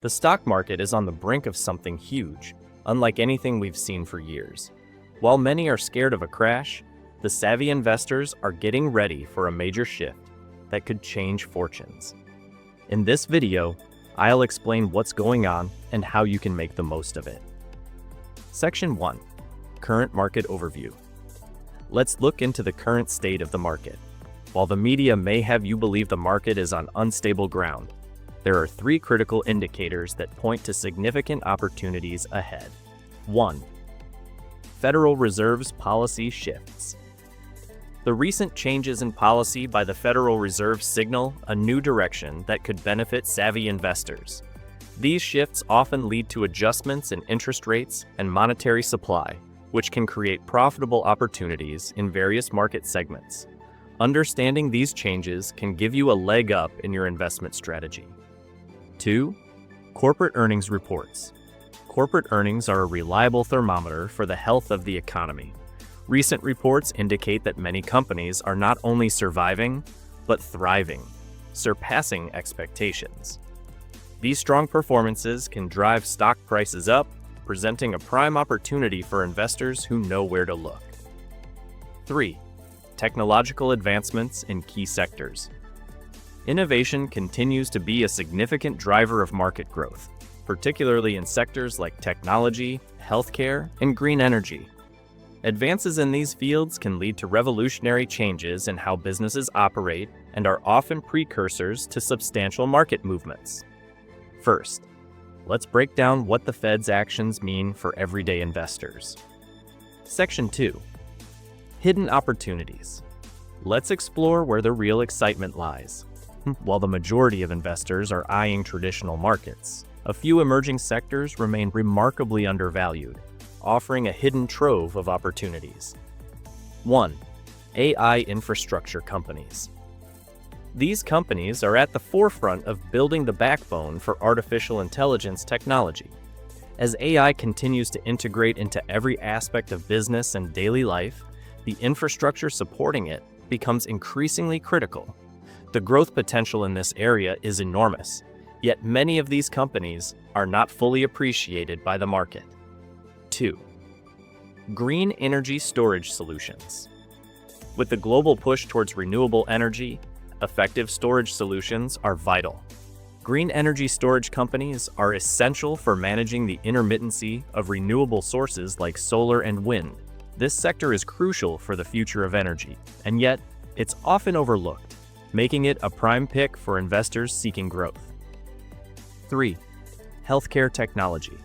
The stock market is on the brink of something huge, unlike anything we've seen for years. While many are scared of a crash, the savvy investors are getting ready for a major shift that could change fortunes. In this video, I'll explain what's going on and how you can make the most of it. Section 1. Current Market Overview. Let's look into the current state of the market. While the media may have you believe the market is on unstable ground, there are three critical indicators that point to significant opportunities ahead. 1. Federal Reserve's policy shifts. The recent changes in policy by the Federal Reserve signal a new direction that could benefit savvy investors. These shifts often lead to adjustments in interest rates and monetary supply, which can create profitable opportunities in various market segments. Understanding these changes can give you a leg up in your investment strategy. 2. Corporate earnings reports. Corporate earnings are a reliable thermometer for the health of the economy. Recent reports indicate that many companies are not only surviving, but thriving, surpassing expectations. These strong performances can drive stock prices up, presenting a prime opportunity for investors who know where to look. 3. Technological advancements in key sectors. Innovation continues to be a significant driver of market growth, particularly in sectors like technology, healthcare, and green energy. Advances in these fields can lead to revolutionary changes in how businesses operate and are often precursors to substantial market movements. First, let's break down what the Fed's actions mean for everyday investors. Section 2. Hidden opportunities. Let's explore where the real excitement lies. While the majority of investors are eyeing traditional markets, a few emerging sectors remain remarkably undervalued, offering a hidden trove of opportunities. 1. AI infrastructure companies. These companies are at the forefront of building the backbone for artificial intelligence technology. As AI continues to integrate into every aspect of business and daily life, the infrastructure supporting it becomes increasingly critical. The growth potential in this area is enormous, yet many of these companies are not fully appreciated by the market. 2. Green energy storage solutions. With the global push towards renewable energy, effective storage solutions are vital. Green energy storage companies are essential for managing the intermittency of renewable sources like solar and wind. This sector is crucial for the future of energy, and yet it's often overlooked, making it a prime pick for investors seeking growth. 3. Healthcare technology.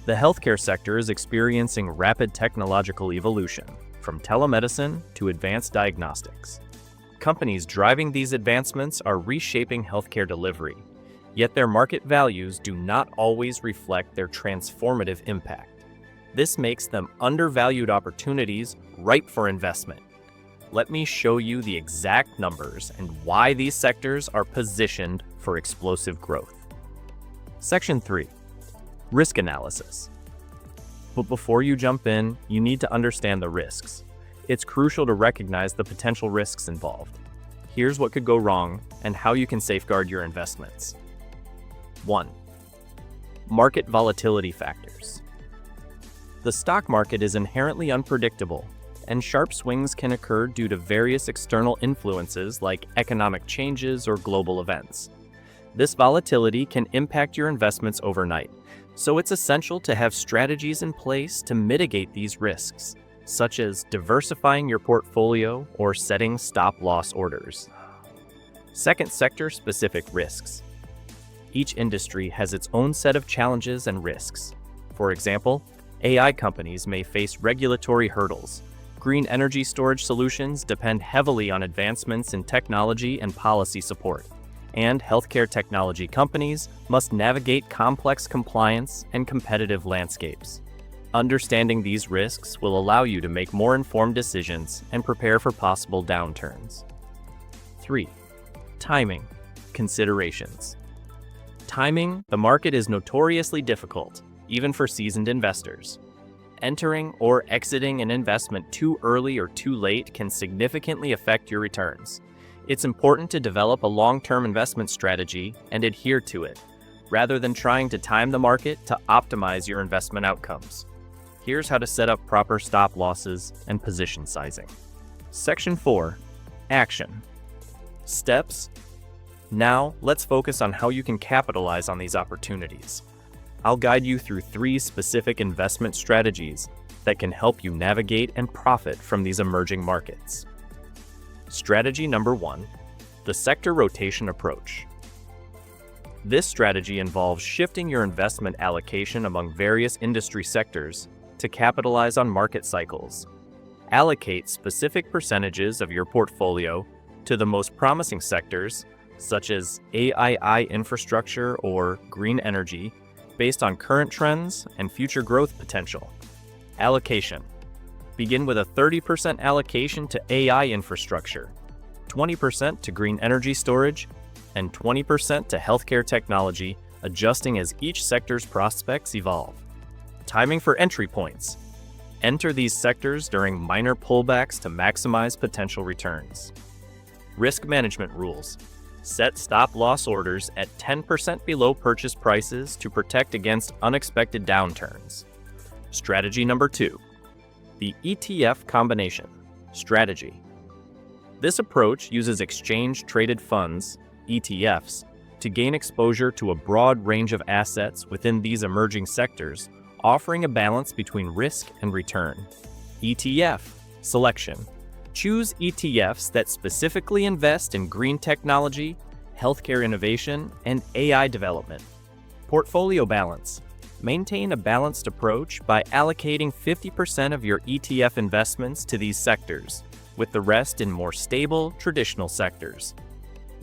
The healthcare sector is experiencing rapid technological evolution, from telemedicine to advanced diagnostics. Companies driving these advancements are reshaping healthcare delivery, yet their market values do not always reflect their transformative impact. This makes them undervalued opportunities ripe for investment. Let me show you the exact numbers and why these sectors are positioned for explosive growth. Section 3. Risk analysis. But before you jump in, you need to understand the risks. It's crucial to recognize the potential risks involved. Here's what could go wrong and how you can safeguard your investments. 1. Market volatility factors. The stock market is inherently unpredictable, and sharp swings can occur due to various external influences like economic changes or global events. This volatility can impact your investments overnight, so it's essential to have strategies in place to mitigate these risks, such as diversifying your portfolio or setting stop-loss orders. Second, sector-specific risks. Each industry has its own set of challenges and risks. For example, AI companies may face regulatory hurdles. Green energy storage solutions depend heavily on advancements in technology and policy support. And healthcare technology companies must navigate complex compliance and competitive landscapes. Understanding these risks will allow you to make more informed decisions and prepare for possible downturns. 3. Timing considerations. Timing the market is notoriously difficult, even for seasoned investors. Entering or exiting an investment too early or too late can significantly affect your returns. It's important to develop a long-term investment strategy and adhere to it. rather than trying to time the market to optimize your investment outcomes. Here's how to set up proper stop losses and position sizing. Section 4. Action. Steps. Now, let's focus on how you can capitalize on these opportunities. I'll guide you through 3 specific investment strategies that can help you navigate and profit from these emerging markets. Strategy number 1, the sector rotation approach. This strategy involves shifting your investment allocation among various industry sectors to capitalize on market cycles. Allocate specific percentages of your portfolio to the most promising sectors, such as AI infrastructure or green energy, based on current trends and future growth potential. Allocation. Begin with a 30% allocation to AI infrastructure, 20% to green energy storage, and 20% to healthcare technology, adjusting as each sector's prospects evolve. Timing for entry points. Enter these sectors during minor pullbacks to maximize potential returns. Risk management rules. Set stop-loss orders at 10% below purchase prices to protect against unexpected downturns. Strategy number 2, the ETF combination strategy. This approach uses exchange-traded funds, ETFs, to gain exposure to a broad range of assets within these emerging sectors, offering a balance between risk and return. ETF selection. Choose ETFs that specifically invest in green technology, healthcare innovation, and AI development. Portfolio balance. Maintain a balanced approach by allocating 50% of your ETF investments to these sectors, with the rest in more stable, traditional sectors.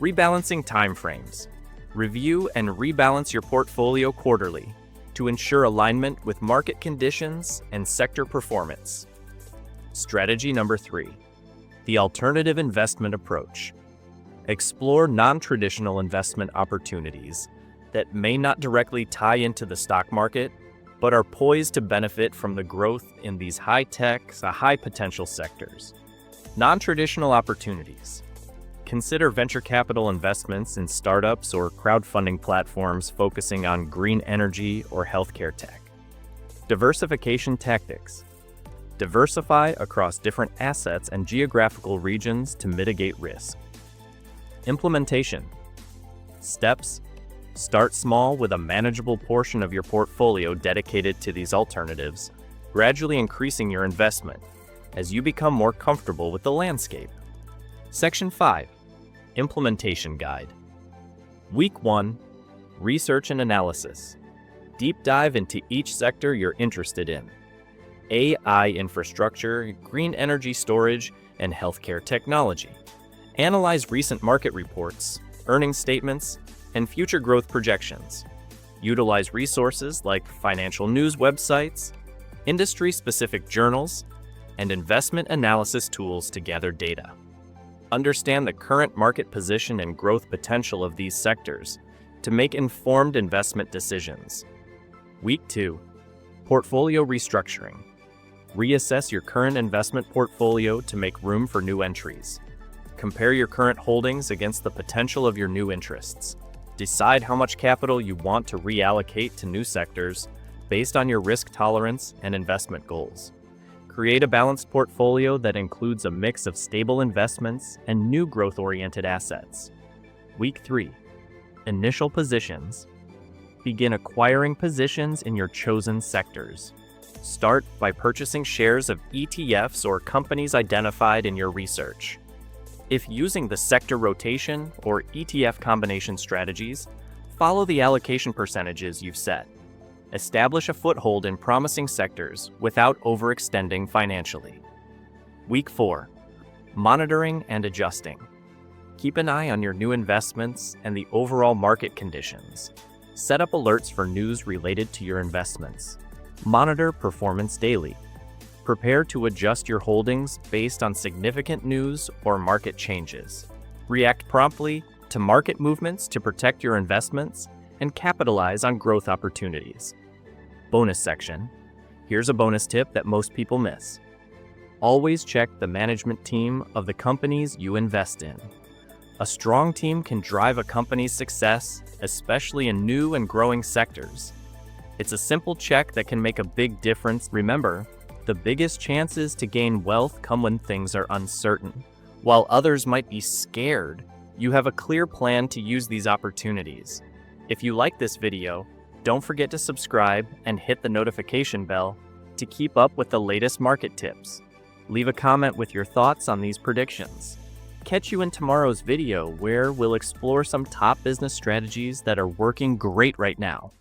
Rebalancing timeframes. Review and rebalance your portfolio quarterly to ensure alignment with market conditions and sector performance. Strategy number 3. The alternative investment approach. Explore non-traditional investment opportunities that may not directly tie into the stock market, but are poised to benefit from the growth in these high-tech, high-potential sectors. Non-traditional opportunities. Consider venture capital investments in startups or crowdfunding platforms focusing on green energy or healthcare tech. Diversification tactics. Diversify across different assets and geographical regions to mitigate risk. Implementation. Steps. Start small with a manageable portion of your portfolio dedicated to these alternatives, gradually increasing your investment as you become more comfortable with the landscape. Section 5. Implementation Guide. Week 1. Research and analysis. Deep dive into each sector you're interested in. AI infrastructure, green energy storage, and healthcare technology. Analyze recent market reports, earnings statements, and future growth projections. Utilize resources like financial news websites, industry-specific journals, and investment analysis tools to gather data. Understand the current market position and growth potential of these sectors to make informed investment decisions. Week 2. Portfolio restructuring. Reassess your current investment portfolio to make room for new entries. Compare your current holdings against the potential of your new interests. Decide how much capital you want to reallocate to new sectors based on your risk tolerance and investment goals. Create a balanced portfolio that includes a mix of stable investments and new growth-oriented assets. Week 3. Initial positions. Begin acquiring positions in your chosen sectors. Start by purchasing shares of ETFs or companies identified in your research. If using the sector rotation or ETF combination strategies, follow the allocation percentages you've set. Establish a foothold in promising sectors without overextending financially. Week 4. Monitoring and adjusting. Keep an eye on your new investments and the overall market conditions. Set up alerts for news related to your investments. Monitor performance daily. Prepare to adjust your holdings based on significant news or market changes. React promptly to market movements to protect your investments and capitalize on growth opportunities. Bonus section. Here's a bonus tip that most people miss. Always check the management team of the companies you invest in. A strong team can drive a company's success, especially in new and growing sectors. It's a simple check that can make a big difference. Remember, the biggest chances to gain wealth come when things are uncertain. While others might be scared, you have a clear plan to use these opportunities. If you like this video, don't forget to subscribe and hit the notification bell to keep up with the latest market tips. Leave a comment with your thoughts on these predictions. Catch you in tomorrow's video where we'll explore some top business strategies that are working great right now.